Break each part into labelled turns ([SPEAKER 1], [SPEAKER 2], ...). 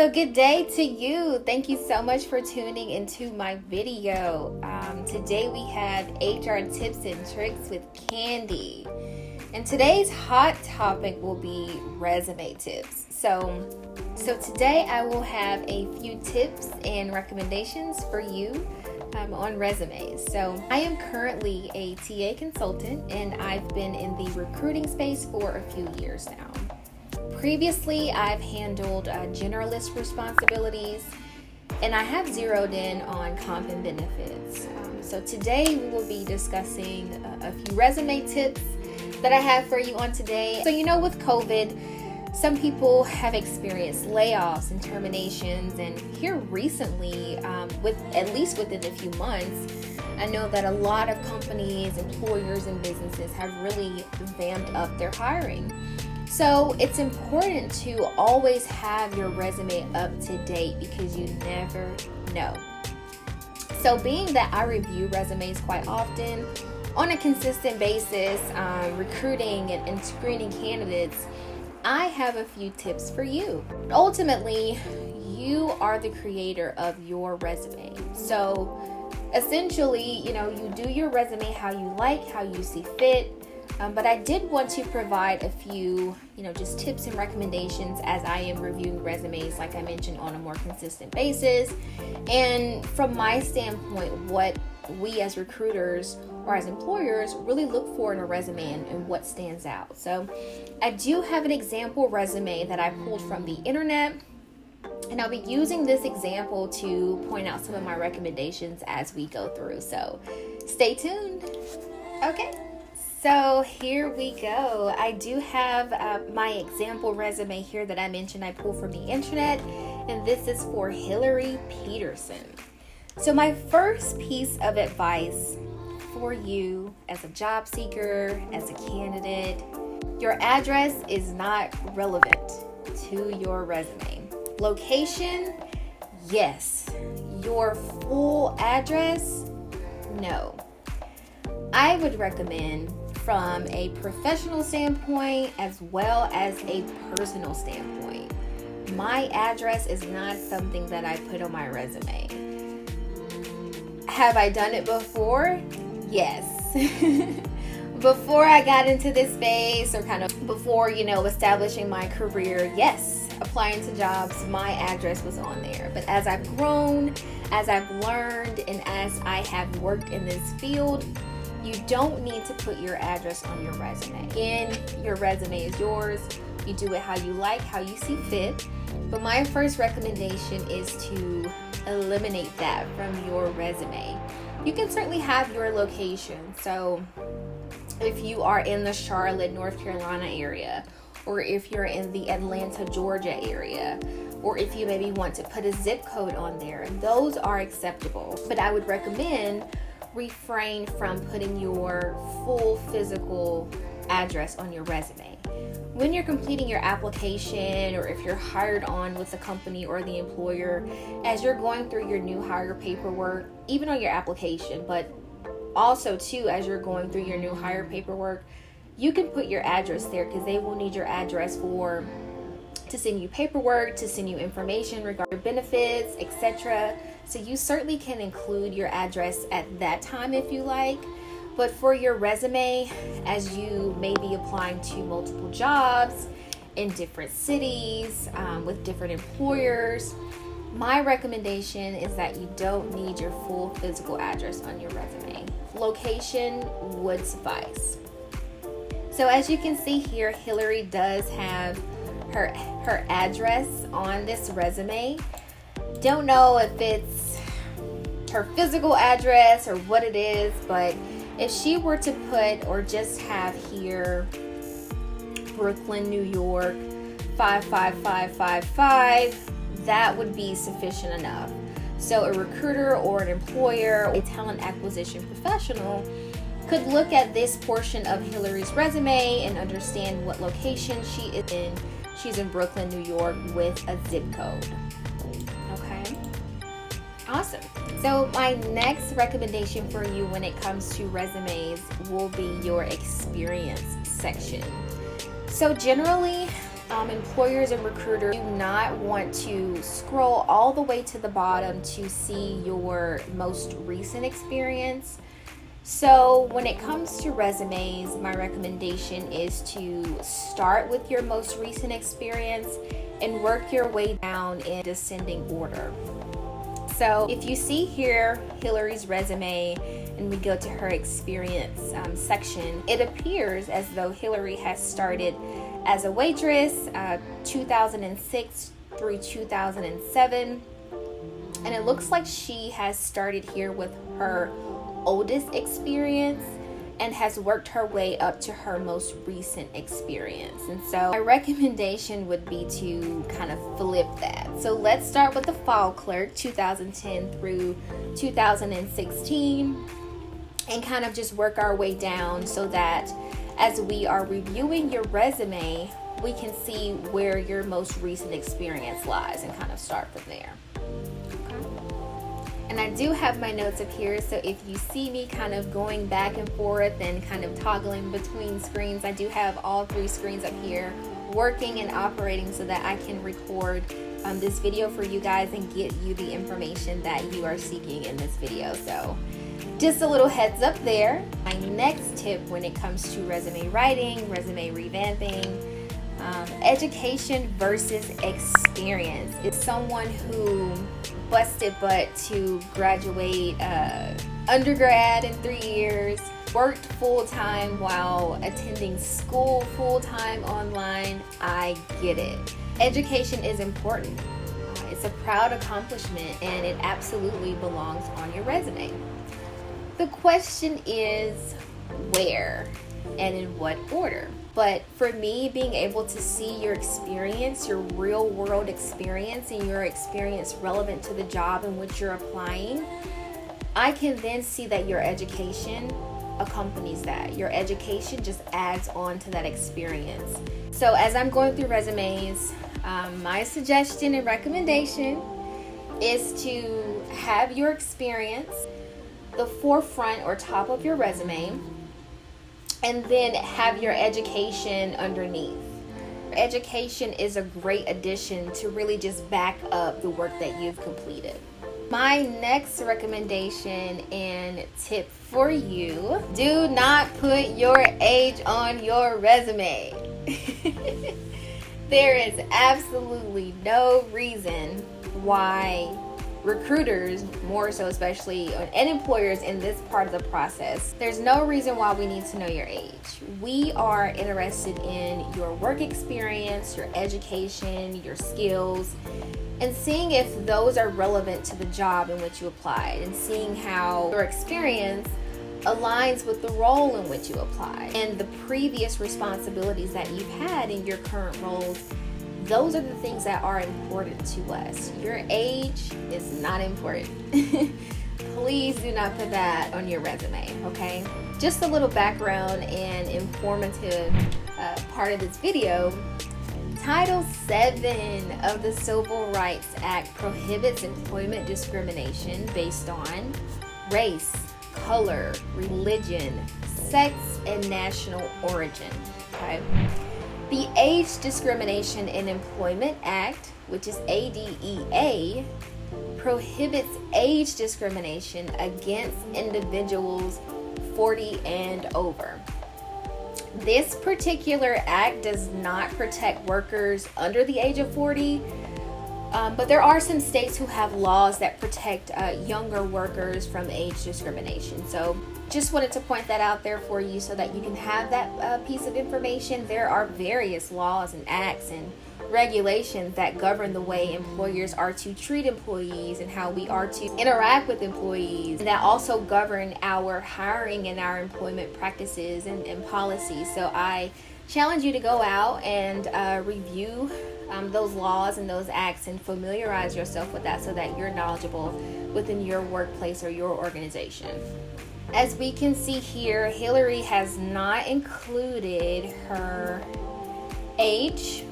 [SPEAKER 1] So good day to you. Thank you so much for tuning into my video. Today we have HR tips and tricks with Candi. And today's hot topic will be resume tips. So today I will have a few tips and recommendations for you on resumes. So I am currently a TA consultant and I've been in the recruiting space for a few years now. Previously, I've handled generalist responsibilities, and I have zeroed in on comp and benefits. So today we will be discussing a few resume tips that I have for you on today. So with COVID, some people have experienced layoffs and terminations, and here recently, at least within a few months, I know that a lot of companies, employers, and businesses have really vamped up their hiring. So it's important to always have your resume up to date because you never know. So being that I review resumes quite often on a consistent basis, recruiting and screening candidates, I have a few tips for you. Ultimately, you are the creator of your resume. So essentially, you do your resume how you like, how you see fit. But I did want to provide a few, just tips and recommendations as I am reviewing resumes, like I mentioned, on a more consistent basis. And from my standpoint, what we as recruiters or as employers really look for in a resume and what stands out. So I do have an example resume that I pulled from the internet, and I'll be using this example to point out some of my recommendations as we go through. So stay tuned. Okay. So here we go. I do have my example resume here that I mentioned I pulled from the internet, and this is for Hillary Peterson. So my first piece of advice for you as a job seeker, as a candidate, your address is not relevant to your resume. Location, yes. Your full address, no. I would recommend, from a professional standpoint as well as a personal standpoint, my address is not something that I put on my resume. Have I done it before? Yes. Before I got into this space, or kind of before, establishing my career, yes, applying to jobs, my address was on there. But as I've grown, as I've learned, and as I have worked in this field, you don't need to put your address on your resume. Again, your resume is yours. You do it how you like, how you see fit. But my first recommendation is to eliminate that from your resume. You can certainly have your location. So if you are in the Charlotte, North Carolina area, or if you're in the Atlanta, Georgia area, or if you maybe want to put a zip code on there, those are acceptable. But I would recommend refrain from putting your full physical address on your resume. When you're completing your application, or if you're hired on with the company or the employer, as you're going through your new hire paperwork, even on your application, but also too as you're going through your new hire paperwork, you can put your address there because they will need your address to send you paperwork, to send you information regarding benefits, etc. So you certainly can include your address at that time if you like. But for your resume, as you may be applying to multiple jobs in different cities, with different employers, my recommendation is that you don't need your full physical address on your resume. Location would suffice. So as you can see here, Hillary does have her address on this resume. Don't know if it's her physical address or what it is, but if she were to put, or just have here, Brooklyn, New York, 55555, that would be sufficient enough. So a recruiter or an employer, a talent acquisition professional, could look at this portion of Hillary's resume and understand what location she is in. She's in Brooklyn, New York, with a zip code. Okay? Awesome. So my next recommendation for you when it comes to resumes will be your experience section. So generally, Employers and recruiters do not want to scroll all the way to the bottom to see your most recent experience. So when it comes to resumes, my recommendation is to start with your most recent experience and work your way down in descending order. So if you see here Hillary's resume and we go to her experience section, it appears as though Hillary has started as a waitress 2006 through 2007, and it looks like she has started here with her oldest experience and has worked her way up to her most recent experience. And so my recommendation would be to kind of flip that. So let's start with the file clerk 2010 through 2016 and kind of just work our way down so that as we are reviewing your resume, we can see where your most recent experience lies and kind of start from there. And I do have my notes up here, so if you see me kind of going back and forth and kind of toggling between screens, I do have all three screens up here working and operating so that I can record this video for you guys and get you the information that you are seeking in this video. So just a little heads up there. My next tip when it comes to resume writing, resume revamping, education versus experience is someone who busted butt to graduate undergrad in 3 years, worked full-time while attending school full-time online. I get it. Education is important. It's a proud accomplishment and it absolutely belongs on your resume. The question is where and in what order? But for me, being able to see your experience, your real world experience, and your experience relevant to the job in which you're applying, I can then see that your education accompanies that. Your education just adds on to that experience. So as I'm going through resumes, my suggestion and recommendation is to have your experience the forefront or top of your resume, and then have your education underneath. Education is a great addition to really just back up the work that you've completed. My next recommendation and tip for you, do not put your age on your resume. There is absolutely no reason why recruiters, more so especially, and employers in this part of the process, there's no reason why we need to know your age. We are interested in your work experience, your education, your skills, and seeing if those are relevant to the job in which you applied, and seeing how your experience aligns with the role in which you applied and the previous responsibilities that you've had in your current roles. Those are the things that are important to us. Your age is not important. Please do not put that on your resume, okay? Just a little background and informative part of this video. Title 7 of the Civil Rights Act prohibits employment discrimination based on race, color, religion, sex, and national origin, okay? The Age Discrimination in Employment Act, which is ADEA, prohibits age discrimination against individuals 40 and over. This particular act does not protect workers under the age of 40, but there are some states who have laws that protect younger workers from age discrimination. So just wanted to point that out there for you so that you can have that piece of information. There are various laws and acts and regulations that govern the way employers are to treat employees and how we are to interact with employees, and that also govern our hiring and our employment practices and policies. So I challenge you to go out and review those laws and those acts and familiarize yourself with that so that you're knowledgeable within your workplace or your organization. As we can see here, Hillary has not included her age,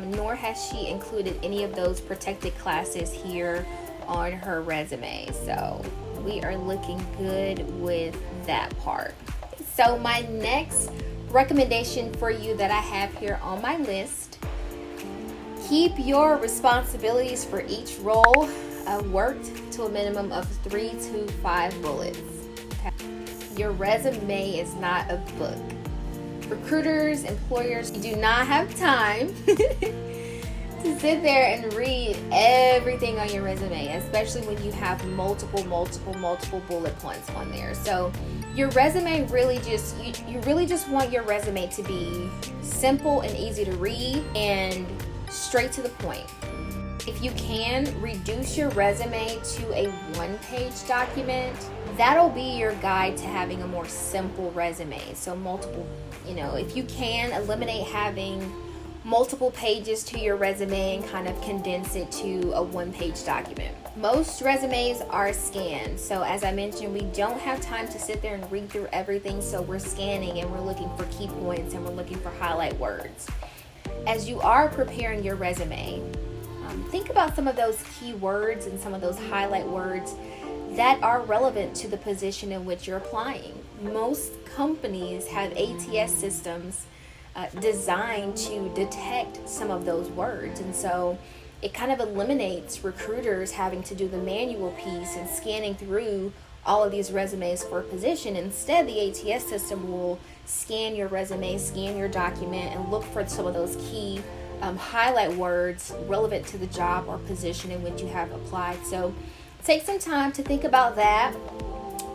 [SPEAKER 1] nor has she included any of those protected classes here on her resume. So we are looking good with that part. So my next recommendation for you that I have here on my list: keep your responsibilities for each role worked to a minimum of 3 to 5 bullets. Okay? Your resume is not a book. Recruiters, employers, you do not have time to sit there and read everything on your resume, especially when you have multiple bullet points on there. So your resume really just, you really just want your resume to be simple and easy to read and straight to the point. If you can, reduce your resume to a one-page document. That'll be your guide to having a more simple resume. So multiple, if you can, eliminate having multiple pages to your resume and kind of condense it to a one-page document. Most resumes are scanned. So as I mentioned, we don't have time to sit there and read through everything. So we're scanning and we're looking for key points and we're looking for highlight words. As you are preparing your resume, think about some of those key words and some of those highlight words that are relevant to the position in which you're applying. Most companies have ATS systems designed to detect some of those words, and so it kind of eliminates recruiters having to do the manual piece and scanning through all of these resumes for a position. Instead, the ATS system will scan your resume, scan your document, and look for some of those key highlight words relevant to the job or position in which you have applied. So take some time to think about that.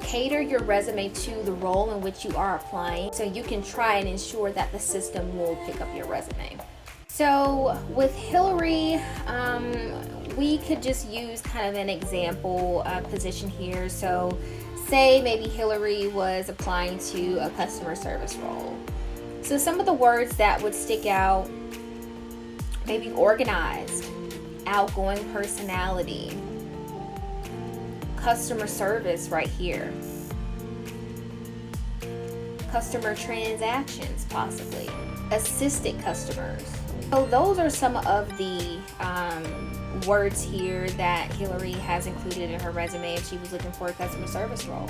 [SPEAKER 1] Cater your resume to the role in which you are applying so you can try and ensure that the system will pick up your resume. So with Hillary, we could just use kind of an example position here. So say maybe Hillary was applying to a customer service role. So some of the words that would stick out: maybe organized, outgoing personality, customer service right here, customer transactions possibly, assisted customers. So those are some of the words here that Hillary has included in her resume if she was looking for a customer service role.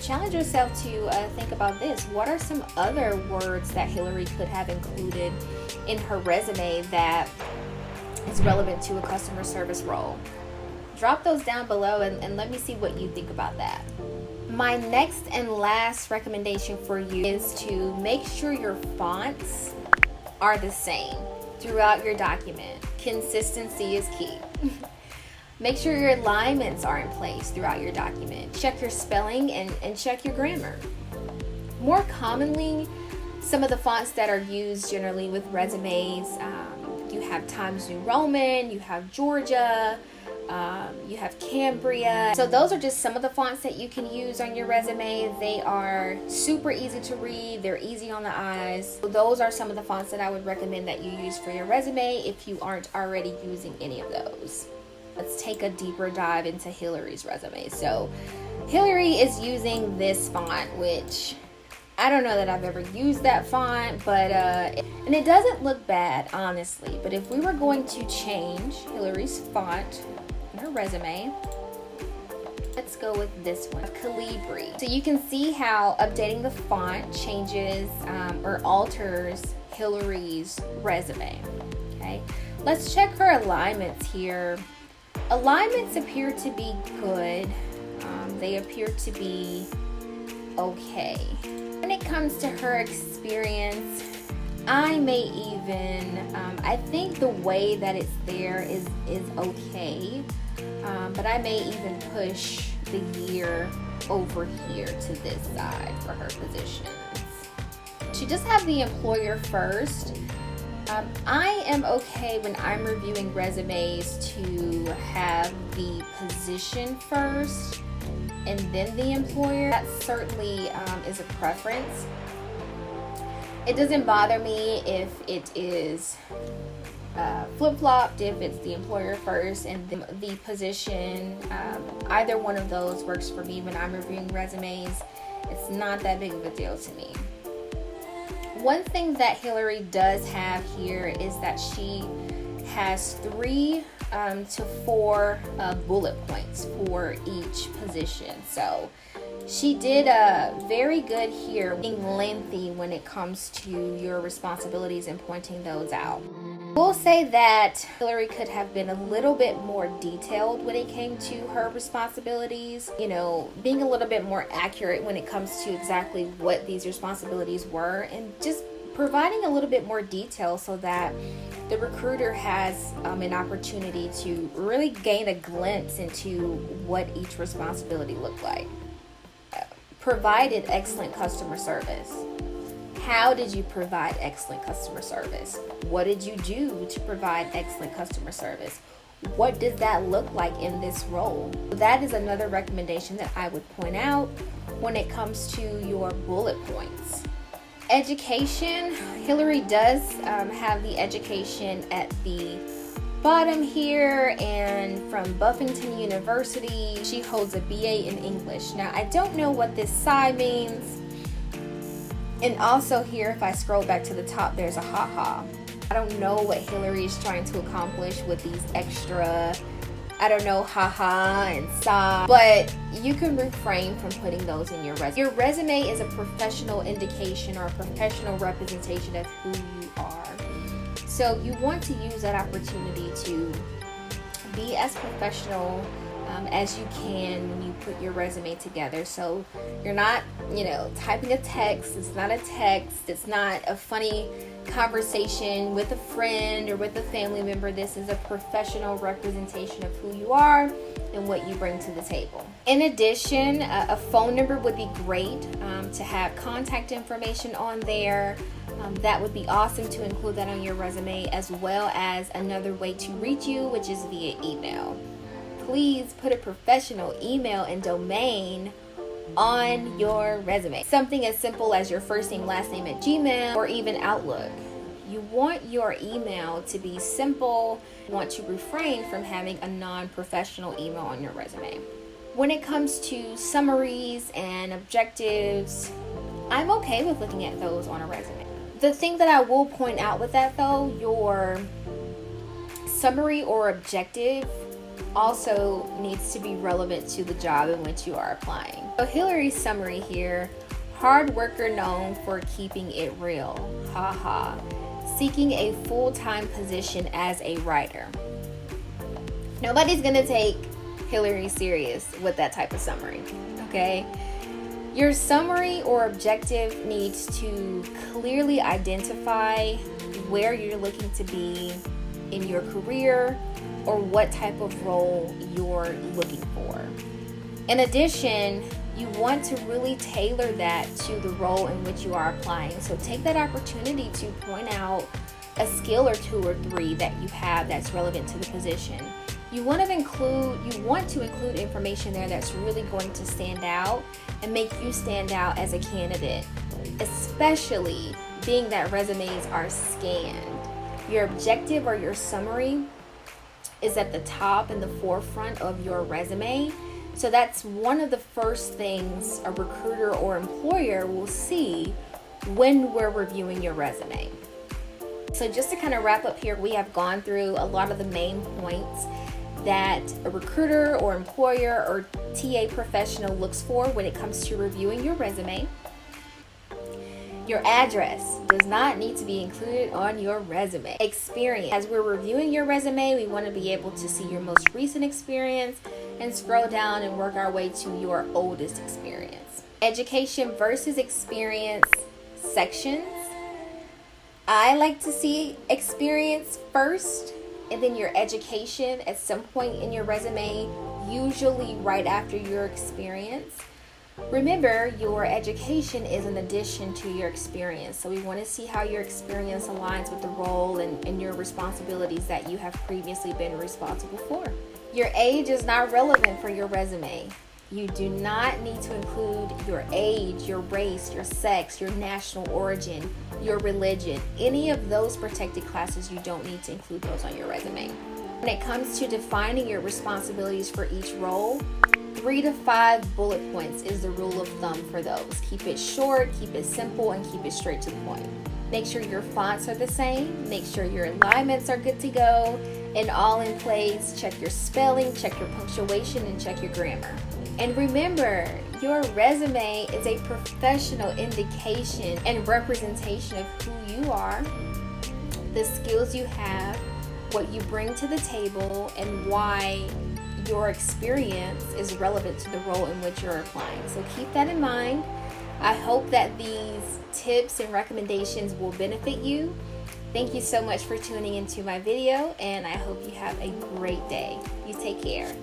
[SPEAKER 1] Challenge yourself to think about this. What are some other words that Hillary could have included in her resume that is relevant to a customer service role? Drop those down below and let me see what you think about that. My next and last recommendation for you is to make sure your fonts are the same throughout your document. Consistency is key. Make sure your alignments are in place throughout your document. Check your spelling and check your grammar. More commonly, some of the fonts that are used generally with resumes, you have Times New Roman, you have Georgia, you have Cambria. So those are just some of the fonts that you can use on your resume. They are super easy to read. They're easy on the eyes. So those are some of the fonts that I would recommend that you use for your resume if you aren't already using any of those. Let's take a deeper dive into Hillary's resume. So Hillary is using this font, which I don't know that I've ever used that font, but and it doesn't look bad, honestly. But if we were going to change Hillary's font in her resume, let's go with this one, Calibri. So you can see how updating the font changes or alters Hillary's resume. Okay, let's check her alignments here. Alignments appear to be good. They appear to be okay. When it comes to her experience, I may even, I think the way that it's there is okay, but I may even push the year over here to this side for her positions. She does have the employer first. I am okay when I'm reviewing resumes to have the position first and then the employer. That certainly is a preference. It doesn't bother me if it is flip-flopped, if it's the employer first and then the position. Either one of those works for me when I'm reviewing resumes. It's not that big of a deal to me. One thing that Hillary does have here is that she has 3 to 4 bullet points for each position. So She did very good here, being lengthy when it comes to your responsibilities and pointing those out. We'll say that Hillary could have been a little bit more detailed when it came to her responsibilities, you know, being a little bit more accurate when it comes to exactly what these responsibilities were, and just providing a little bit more detail so that the recruiter has an opportunity to really gain a glimpse into what each responsibility looked like. Provided excellent customer service. How did you provide excellent customer service? What did you do to provide excellent customer service? What does that look like in this role? That is another recommendation that I would point out when it comes to your bullet points. Education. Hillary does have the education at the bottom here, and from Buffington University. She holds a BA in English. Now, I don't know what this psi means. And also here, if I scroll back to the top, there's a haha. I don't know what Hillary is trying to accomplish with these extra, I don't know, haha and sa, but you can refrain from putting those in your resume. Your resume is a professional indication or a professional representation of who you are. So you want to use that opportunity to be as professional as you can when you put your resume together. So you're not, typing a text. It's not a text. It's not a funny conversation with a friend or with a family member. This is a professional representation of who you are and what you bring to the table. In addition, a phone number would be great to have contact information on there. That would be awesome to include that on your resume, as well as another way to reach you, which is via email. Please put a professional email and domain on your resume. Something as simple as your first name, last name at Gmail, or even Outlook. You want your email to be simple. You want to refrain from having a non-professional email on your resume. When it comes to summaries and objectives, I'm okay with looking at those on a resume. The thing that I will point out with that though, your summary or objective also needs to be relevant to the job in which you are applying. So Hillary's summary here: hard worker known for keeping it real, haha, seeking a full-time position as a writer. Nobody's gonna take Hillary serious with that type of summary, okay? Your summary or objective needs to clearly identify where you're looking to be in your career or what type of role you're looking for. In addition, you want to really tailor that to the role in which you are applying. So take that opportunity to point out a skill or two or three that you have that's relevant to the position. You want to include information there that's really going to stand out and make you stand out as a candidate, especially being that resumes are scanned. Your objective or your summary is at the top and the forefront of your resume. So that's one of the first things a recruiter or employer will see when we're reviewing your resume. So just to kind of wrap up here, we have gone through a lot of the main points that a recruiter or employer or TA professional looks for when it comes to reviewing your resume. Your address does not need to be included on your resume. Experience. As we're reviewing your resume, we want to be able to see your most recent experience and scroll down and work our way to your oldest experience. Education versus experience sections. I like to see experience first and then your education at some point in your resume, usually right after your experience. Remember, your education is an addition to your experience. So we want to see how your experience aligns with the role and your responsibilities that you have previously been responsible for. Your age is not relevant for your resume. You do not need to include your age, your race, your sex, your national origin, your religion. Any of those protected classes, you don't need to include those on your resume. When it comes to defining your responsibilities for each role, 3 to 5 bullet points is the rule of thumb for those. Keep it short, keep it simple, and keep it straight to the point. Make sure your fonts are the same. Make sure your alignments are good to go and all in place. Check your spelling, check your punctuation, and check your grammar. And remember, your resume is a professional indication and representation of who you are, the skills you have, what you bring to the table, and why your experience is relevant to the role in which you're applying. So keep that in mind. I hope that these tips and recommendations will benefit you. Thank you so much for tuning into my video, and I hope you have a great day. You take care.